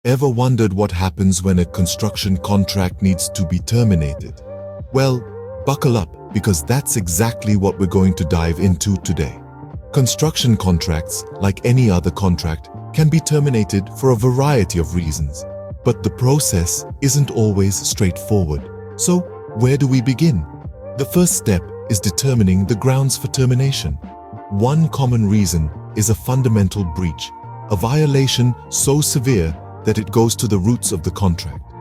Ever wondered what happens when a construction contract needs to be terminated? Well, buckle up, because that's exactly what we're going to dive into today. Construction contracts, like any other contract, can be terminated for a variety of reasons. But the process isn't always straightforward. So, where do we begin? The first step is determining the grounds for termination. One common reason is a fundamental breach, a violation so severe that it goes to the roots of the contract.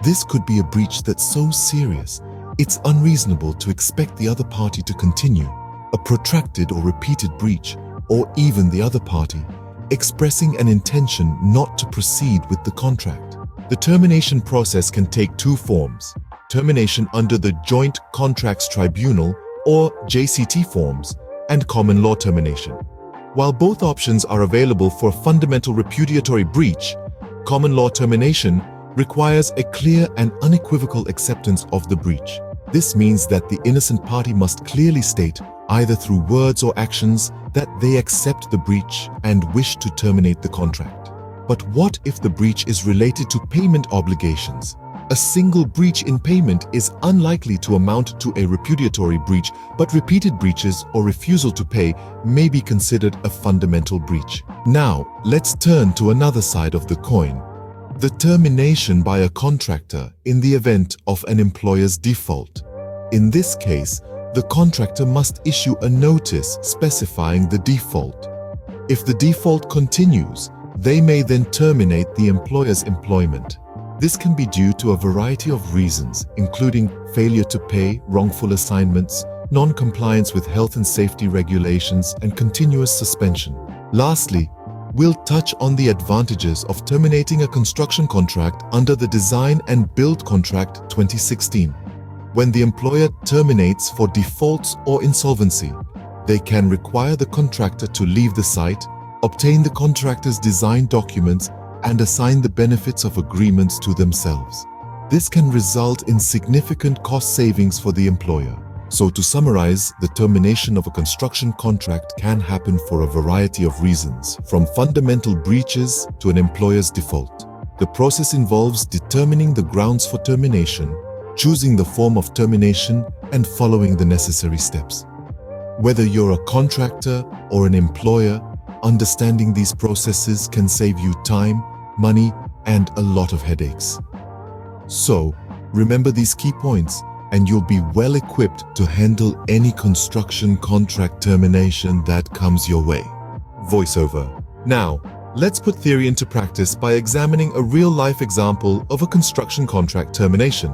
This could be a breach that's so serious, it's unreasonable to expect the other party to continue, a protracted or repeated breach, or even the other party expressing an intention not to proceed with the contract. The termination process can take two forms: termination under the Joint Contracts Tribunal, or JCT forms, and common law termination. While both options are available for a fundamental repudiatory breach, common law termination requires a clear and unequivocal acceptance of the breach. This means that the innocent party must clearly state, either through words or actions, that they accept the breach and wish to terminate the contract. But what if the breach is related to payment obligations? A single breach in payment is unlikely to amount to a repudiatory breach, but repeated breaches or refusal to pay may be considered a fundamental breach. Now, let's turn to another side of the coin: the termination by a contractor in the event of an employer's default. In this case, the contractor must issue a notice specifying the default. If the default continues, they may then terminate the employer's employment. This can be due to a variety of reasons, including failure to pay, wrongful assignments, non-compliance with health and safety regulations, and continuous suspension. Lastly, we'll touch on the advantages of terminating a construction contract under the Design and Build Contract 2016. When the employer terminates for defaults or insolvency, they can require the contractor to leave the site, obtain the contractor's design documents, and assign the benefits of agreements to themselves. This can result in significant cost savings for the employer. So to summarize, the termination of a construction contract can happen for a variety of reasons, from fundamental breaches to an employer's default. The process involves determining the grounds for termination, choosing the form of termination, and following the necessary steps. Whether you're a contractor or an employer, understanding these processes can save you time, money, and a lot of headaches. So, remember these key points, and you'll be well equipped to handle any construction contract termination that comes your way. Voiceover. Now, let's put theory into practice by examining a real-life example of a construction contract termination.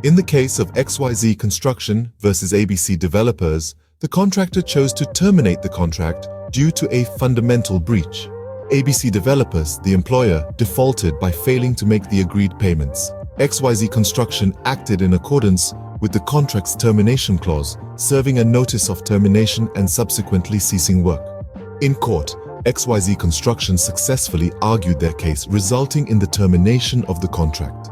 In the case of XYZ Construction versus ABC Developers, the contractor chose to terminate the contract due to a fundamental breach. ABC Developers, the employer, defaulted by failing to make the agreed payments. XYZ Construction acted in accordance with the contract's termination clause, serving a notice of termination and subsequently ceasing work. In court, XYZ Construction successfully argued their case, resulting in the termination of the contract.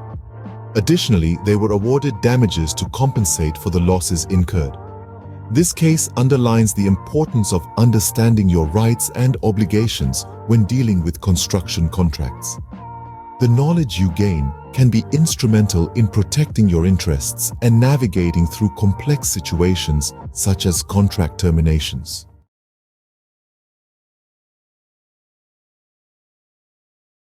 Additionally, they were awarded damages to compensate for the losses incurred. This case underlines the importance of understanding your rights and obligations when dealing with construction contracts. The knowledge you gain can be instrumental in protecting your interests and navigating through complex situations such as contract terminations.